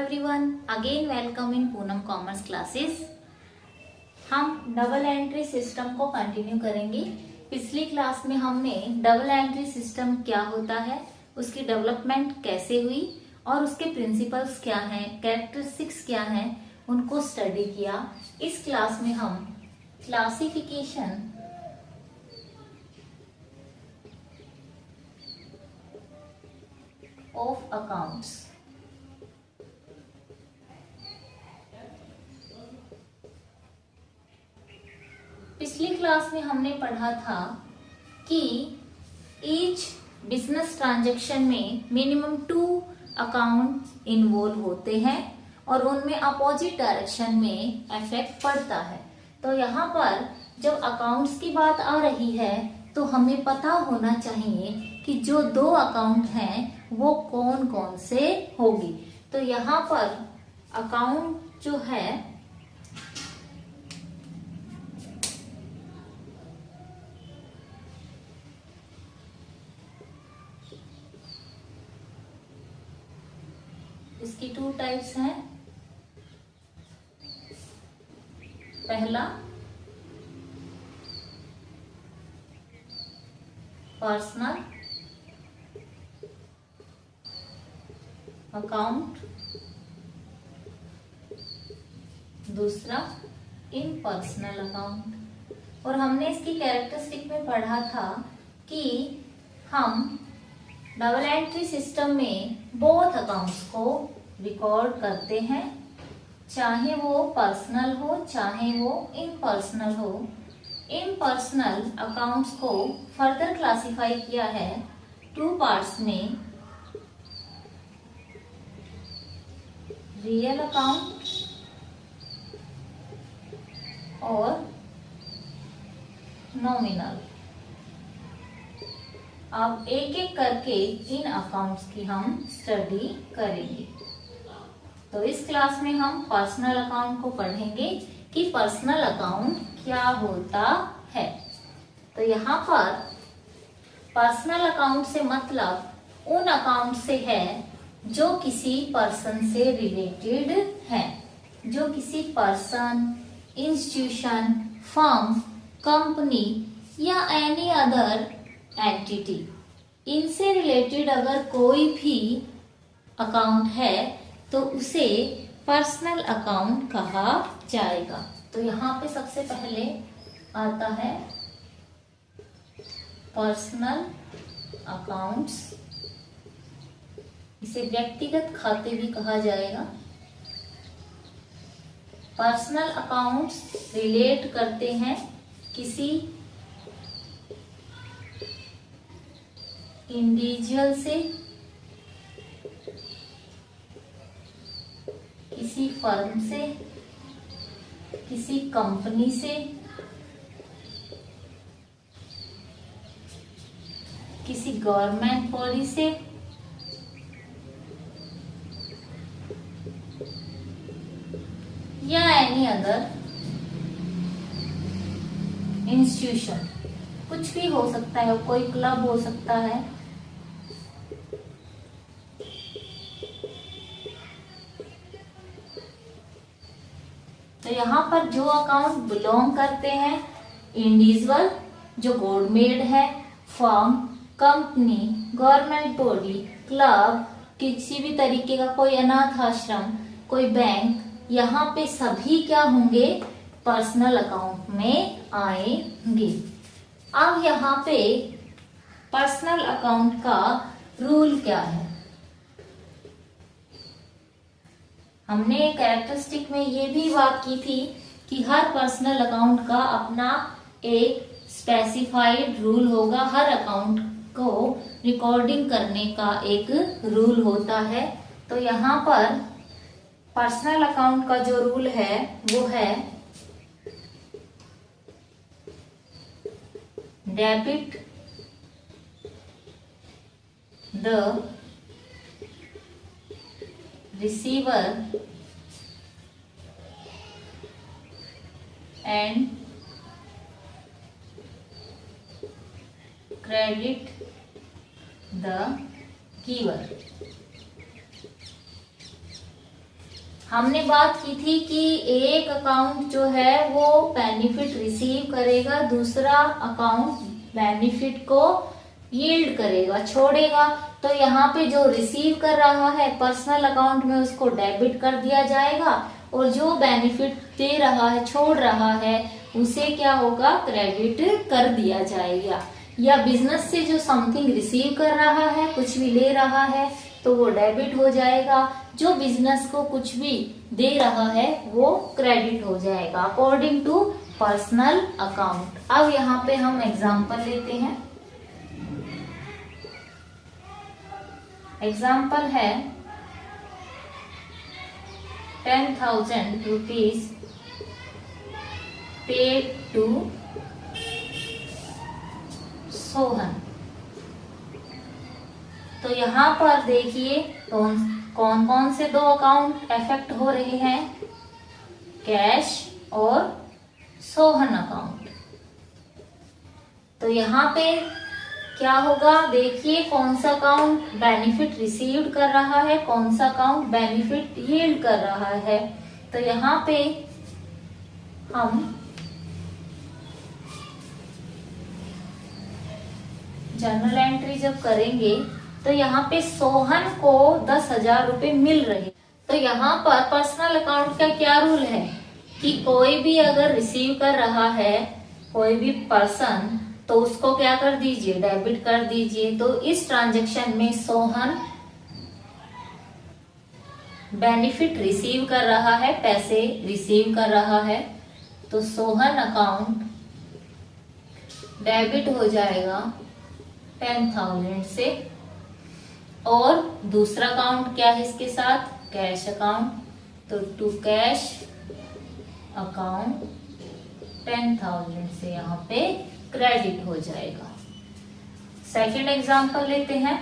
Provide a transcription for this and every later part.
everyone, again welcome in Poonam commerce classes. हम double entry system को continue करेंगे। पिछली क्लास में हमने डबल एंट्री सिस्टम क्या होता है, उसकी डेवलपमेंट कैसे हुई और उसके प्रिंसिपल्स क्या हैं, कैरेक्टरिस्टिक्स क्या हैं, उनको स्टडी किया। इस क्लास में हम क्लासिफिकेशन ऑफ अकाउंट्स पिछली क्लास में हमने पढ़ा था कि ईच बिजनेस ट्रांजैक्शन में मिनिमम 2 अकाउंट इन्वॉल्व होते हैं और उनमें अपोजिट डायरेक्शन में इफेक्ट पड़ता है। तो यहाँ पर जब अकाउंट्स की बात आ रही है तो हमें पता होना चाहिए कि जो 2 अकाउंट हैं वो कौन कौन से होगी। तो यहाँ पर अकाउंट जो है इसकी 2 टाइप्स हैं। पहला पर्सनल अकाउंट, दूसरा इम्पर्सनल अकाउंट। और हमने इसकी कैरेक्टरिस्टिक में पढ़ा था कि हम डबल एंट्री सिस्टम में बोथ अकाउंट्स को रिकॉर्ड करते हैं, चाहे वो पर्सनल हो चाहे वो इम्पर्सनल हो। इम्पर्सनल अकाउंट्स को फर्दर क्लासिफाई किया है 2 पार्ट्स में, रियल अकाउंट और नॉमिनल। अब एक एक करके इन अकाउंट्स की हम स्टडी करेंगे। तो इस क्लास में हम पर्सनल अकाउंट को पढ़ेंगे कि पर्सनल अकाउंट क्या होता है। तो यहाँ पर पर्सनल अकाउंट से मतलब उन अकाउंट से है जो किसी पर्सन से रिलेटेड है, जो किसी पर्सन, इंस्टीट्यूशन, फर्म, कंपनी या एनी अदर एंटिटी, इनसे रिलेटेड अगर कोई भी अकाउंट है तो उसे पर्सनल अकाउंट कहा जाएगा। तो यहाँ पे सबसे पहले आता है पर्सनल अकाउंट्स, इसे व्यक्तिगत खाते भी कहा जाएगा। पर्सनल अकाउंट्स रिलेट करते हैं किसी इंडिविजुअल से, किसी फर्म से, किसी कंपनी से, किसी गवर्नमेंट बॉडी से, या एनी अदर इंस्टीट्यूशन। कुछ भी हो सकता है, कोई क्लब हो सकता है। तो यहाँ पर जो अकाउंट बिलोंग करते हैं इंडिविजुअल, जो गवर्नमेंट है, firm, company, government body, club, किसी भी तरीके का कोई अनाथ आश्रम, कोई बैंक, यहाँ पे सभी क्या होंगे, पर्सनल अकाउंट में आएंगे। अब यहाँ पे पर्सनल अकाउंट का रूल क्या है, हमने कैरेक्टरिस्टिक में ये भी बात की थी कि हर पर्सनल अकाउंट का अपना एक स्पेसिफाइड रूल होगा। हर अकाउंट को रिकॉर्डिंग करने का एक रूल होता है। तो यहाँ पर पर्सनल अकाउंट का जो रूल है वो है debit the receiver and credit the giver। हमने बात की थी कि एक अकाउंट जो है वो बेनिफिट रिसीव करेगा, दूसरा अकाउंट बेनिफिट को यील्ड करेगा, छोड़ेगा। तो यहाँ पे जो रिसीव कर रहा है पर्सनल अकाउंट में उसको डेबिट कर दिया जाएगा, और जो बेनिफिट दे रहा है, छोड़ रहा है, उसे क्या होगा, क्रेडिट कर दिया जाएगा। या बिजनेस से जो समथिंग रिसीव कर रहा है, कुछ भी ले रहा है, तो वो डेबिट हो जाएगा। जो बिजनेस को कुछ भी दे रहा है वो क्रेडिट हो जाएगा अकॉर्डिंग टू पर्सनल अकाउंट। अब यहाँ पे हम एग्जांपल लेते हैं। एग्जाम्पल है 10,000 रुपीज पेड टू सोहन। तो यहाँ पर देखिए कौन कौन से दो अकाउंट इफेक्ट हो रहे हैं, कैश और सोहन अकाउंट। तो यहाँ पे क्या होगा, देखिए कौन सा अकाउंट बेनिफिट रिसीव्ड कर रहा है, कौन सा अकाउंट बेनिफिट यील्ड कर रहा है। तो यहाँ पे हम जर्नल एंट्री जब करेंगे तो यहाँ पे सोहन को 10,000 रुपए मिल रहे। तो यहाँ पर पर्सनल अकाउंट का क्या रूल है कि कोई भी अगर रिसीव कर रहा है, कोई भी पर्सन, तो उसको क्या कर दीजिए, डेबिट कर दीजिए। तो इस ट्रांजैक्शन में सोहन बेनिफिट रिसीव कर रहा है, पैसे रिसीव कर रहा है, तो सोहन अकाउंट डेबिट हो जाएगा 10,000 से। और दूसरा अकाउंट क्या है इसके साथ, कैश अकाउंट, तो टू कैश अकाउंट 10,000 से यहाँ पे क्रेडिट हो जाएगा। सेकंड एग्जांपल लेते हैं।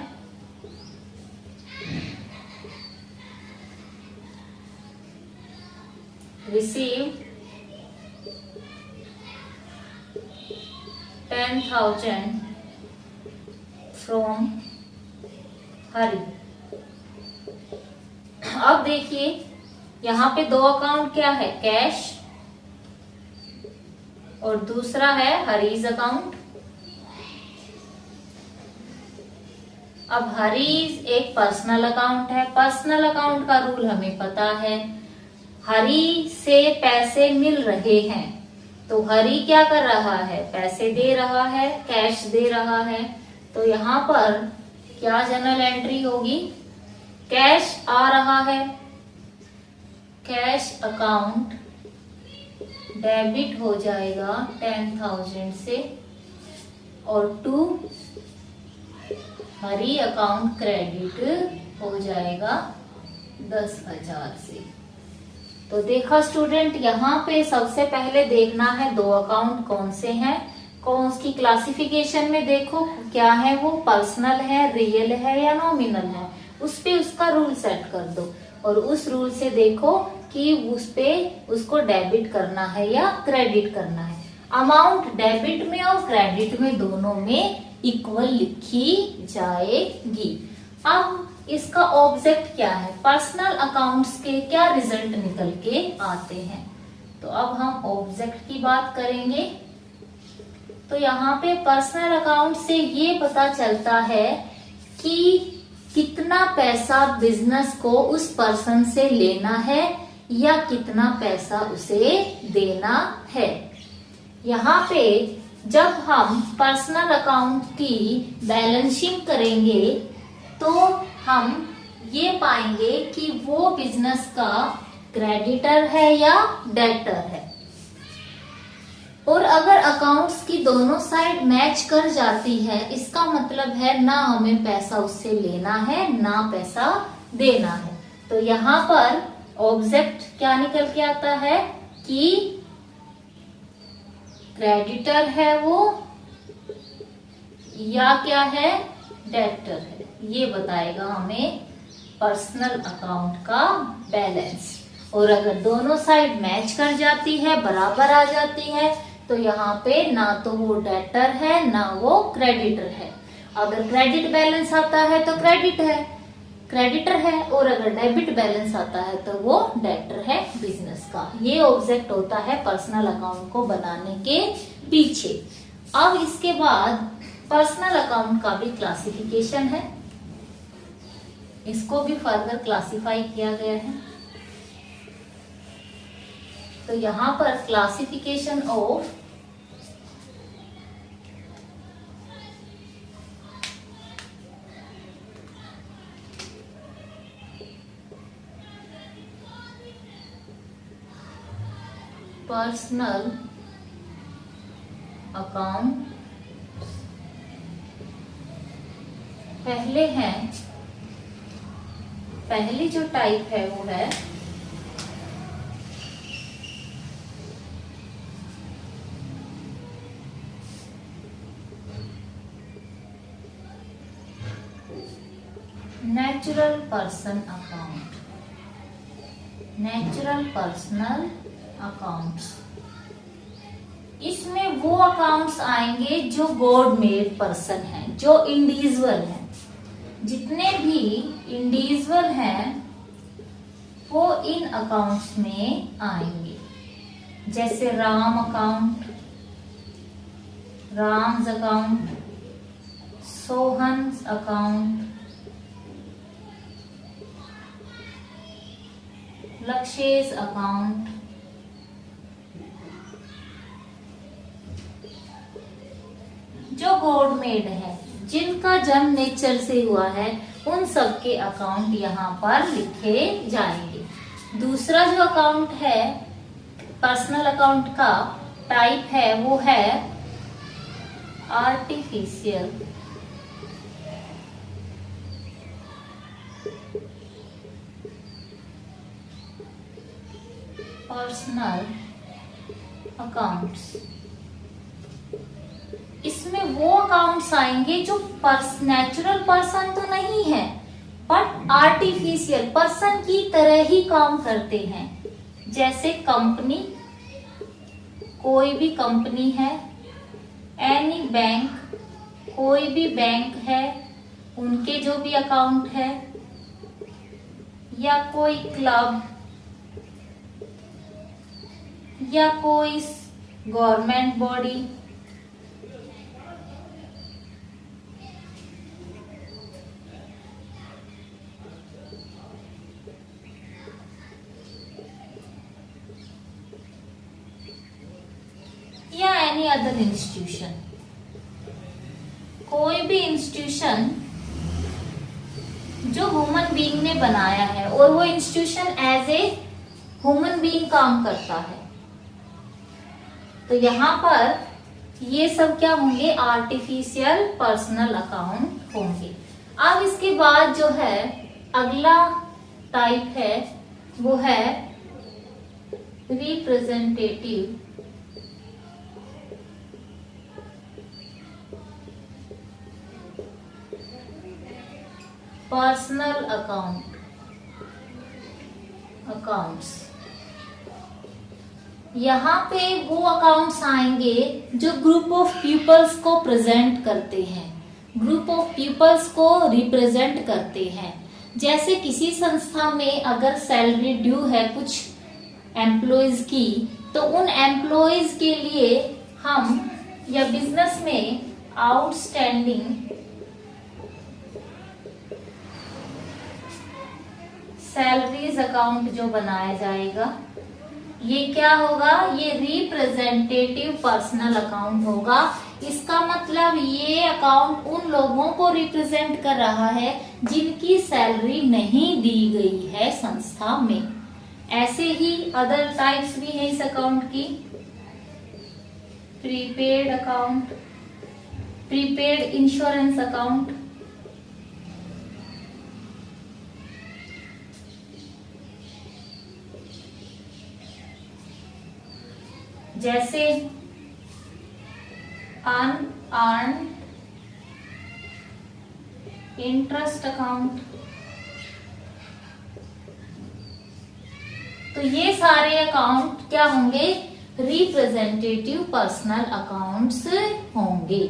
रिसीव 10,000 फ्रॉम हरी। अब देखिए यहाँ पे दो अकाउंट क्या है, कैश और दूसरा है हरीज अकाउंट। अब हरीज एक पर्सनल अकाउंट है। पर्सनल अकाउंट का रूल हमें पता है, हरी से पैसे मिल रहे हैं, तो हरी क्या कर रहा है, पैसे दे रहा है, कैश दे रहा है। तो यहाँ पर क्या जर्नल एंट्री होगी, कैश आ रहा है, कैश अकाउंट डेबिट हो जाएगा 10,000 से, और टू हरी अकाउंट क्रेडिट हो जाएगा 10,000 से। तो देखा स्टूडेंट, यहाँ पे सबसे पहले देखना है दो अकाउंट कौन से हैं, कौन उसकी क्लासिफिकेशन में देखो क्या है, वो पर्सनल है, रियल है या नॉमिनल है, उस पे उसका रूल सेट कर दो, और उस रूल से देखो कि उस पे उसको डेबिट करना है या क्रेडिट करना है। अमाउंट डेबिट में और क्रेडिट में दोनों में इक्वल लिखी जाएगी। अब इसका ऑब्जेक्ट क्या है, पर्सनल अकाउंट्स के क्या रिजल्ट निकल के आते हैं। तो अब हम ऑब्जेक्ट की बात करेंगे। तो यहाँ पे पर्सनल अकाउंट से ये पता चलता है कि कितना पैसा बिजनेस को उस पर्सन से लेना है या कितना पैसा उसे देना है। यहाँ पे जब हम पर्सनल अकाउंट की बैलेंसिंग करेंगे तो हम ये पाएंगे कि वो बिजनेस का क्रेडिटर है या डेटर है। और अगर अकाउंट्स की दोनों साइड मैच कर जाती है, इसका मतलब है ना हमें पैसा उससे लेना है ना पैसा देना है। तो यहाँ पर ऑब्जेक्ट क्या निकल के आता है कि क्रेडिटर है वो या क्या है, डेटर है। ये बताएगा हमें पर्सनल अकाउंट का बैलेंस। और अगर दोनों साइड मैच कर जाती है, बराबर आ जाती है, तो यहाँ पे ना तो वो डेटर है ना वो क्रेडिटर है। अगर क्रेडिट बैलेंस आता है तो क्रेडिट है, क्रेडिटर है, और अगर डेबिट बैलेंस आता है तो वो डेटर है बिजनेस का। ये ऑब्जेक्ट होता है पर्सनल अकाउंट को बनाने के पीछे। अब इसके बाद पर्सनल अकाउंट का भी क्लासिफिकेशन है, इसको भी फर्दर क्लासिफाई किया गया है। तो यहां पर क्लासिफिकेशन ऑफ पर्सनल अकाउंट पहली जो टाइप है वो है natural person account, natural personal accounts. इसमें वो अकाउंट्स आएंगे जो गॉड मेड पर्सन हैं, जो इंडिविजुअल हैं। जितने भी इंडिविजुअल हैं वो इन अकाउंट्स में आएंगे, जैसे Ram account, Ram's account, Sohan's account, Lakshay's account, जो गॉड मेड है, जिनका जन्म नेचर से हुआ है, उन सब के अकाउंट यहाँ पर लिखे जाएंगे। दूसरा जो अकाउंट है पर्सनल अकाउंट का टाइप है वो है आर्टिफिशियल पर्सनल अकाउंट्स। इसमें वो अकाउंट्स आएंगे जो नेचुरल पर्सन तो नहीं है बट आर्टिफिशियल पर्सन की तरह ही काम करते हैं, जैसे कंपनी, कोई भी कंपनी है, एनी बैंक, कोई भी बैंक है, उनके जो भी अकाउंट है, या कोई क्लब, या कोई गवर्नमेंट बॉडी, या एनी अदर इंस्टीट्यूशन। कोई भी इंस्टीट्यूशन जो ह्यूमन बीइंग ने बनाया है और वो institution as a human being काम करता है, तो यहाँ पर ये सब क्या होंगे, आर्टिफिशियल पर्सनल अकाउंट होंगे। अब इसके बाद जो है अगला टाइप है वो है रिप्रेजेंटेटिव पर्सनल अकाउंट्स। यहाँ पे वो अकाउंट्स आएंगे जो ग्रुप ऑफ पीपल्स को प्रेजेंट करते हैं, ग्रुप ऑफ पीपल्स को रिप्रेजेंट करते हैं। जैसे किसी संस्था में अगर सैलरी ड्यू है कुछ एम्प्लॉयज की, तो उन एम्प्लॉयज के लिए हम, या बिजनेस में आउटस्टैंडिंग सैलरीज अकाउंट जो बनाया जाएगा, ये क्या होगा, ये रिप्रेजेंटेटिव पर्सनल अकाउंट होगा। इसका मतलब ये अकाउंट उन लोगों को रिप्रेजेंट कर रहा है जिनकी सैलरी नहीं दी गई है संस्था में। ऐसे ही अदर टाइप्स भी है इस अकाउंट की, prepaid account, prepaid insurance account, जैसे अनअर्न्ड इंटरेस्ट अकाउंट। तो ये सारे अकाउंट क्या होंगे, रिप्रेजेंटेटिव पर्सनल अकाउंट्स होंगे।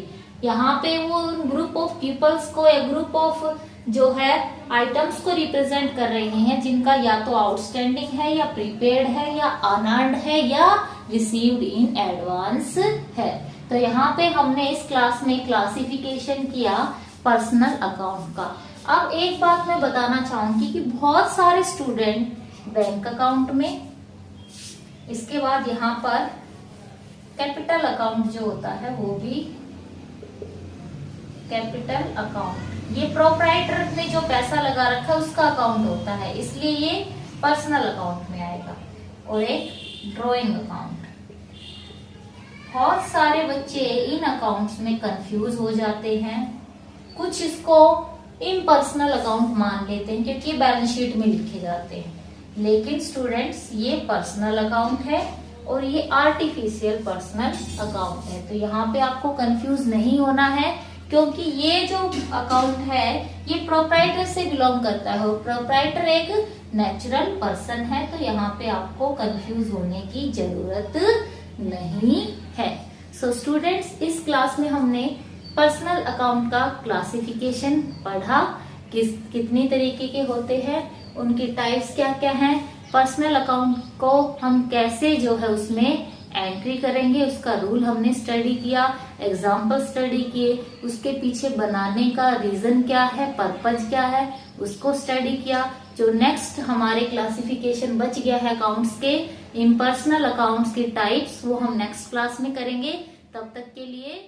यहाँ पे वो ग्रुप ऑफ पीपल्स को या ग्रुप ऑफ जो है आइटम्स को रिप्रेजेंट कर रहे हैं जिनका या तो आउटस्टैंडिंग है या प्रीपेड है या अनअर्न्ड है या रिसीव्ड इन एडवांस है। तो यहाँ पे हमने इस क्लास में क्लासिफिकेशन किया पर्सनल अकाउंट का। अब एक बात मैं बताना चाहूंगी कि बहुत सारे स्टूडेंट बैंक अकाउंट में, इसके बाद यहाँ पर कैपिटल अकाउंट जो होता है वो भी कैपिटल अकाउंट, ये प्रोप्राइटर ने जो पैसा लगा रखा है उसका अकाउंट होता है, इसलिए ये पर्सनल अकाउंट में आएगा। और एक ड्राइंग अकाउंट। बहुत सारे बच्चे इन अकाउंट्स में कंफ्यूज हो जाते हैं, कुछ इसको इम्पर्सनल अकाउंट मान लेते हैं क्योंकि ये बैलेंस शीट में लिखे जाते हैं, लेकिन स्टूडेंट्स ये पर्सनल अकाउंट है और ये आर्टिफिशियल पर्सनल अकाउंट है। तो यहाँ पे आपको कंफ्यूज नहीं होना है क्योंकि ये जो अकाउंट है ये प्रोप्राइटर से बिलोंग करता है और प्रोप्राइटर एक नेचुरल पर्सन है, तो यहाँ पे आपको कंफ्यूज होने की जरूरत नहीं है। सो स्टूडेंट्स, इस क्लास में हमने पर्सनल अकाउंट का क्लासिफिकेशन पढ़ा, कितनी तरीके के होते हैं, उनकी टाइप्स क्या क्या हैं, पर्सनल अकाउंट को हम कैसे जो है उसमें एंट्री करेंगे उसका रूल हमने स्टडी किया, एग्जाम्पल स्टडी किए, उसके पीछे बनाने का रीजन क्या है, पर्पज क्या है उसको स्टडी किया। जो नेक्स्ट हमारे क्लासिफिकेशन बच गया है अकाउंट्स के, इम्पर्सनल अकाउंट्स के टाइप्स, वो हम नेक्स्ट क्लास में करेंगे। तब तक के लिए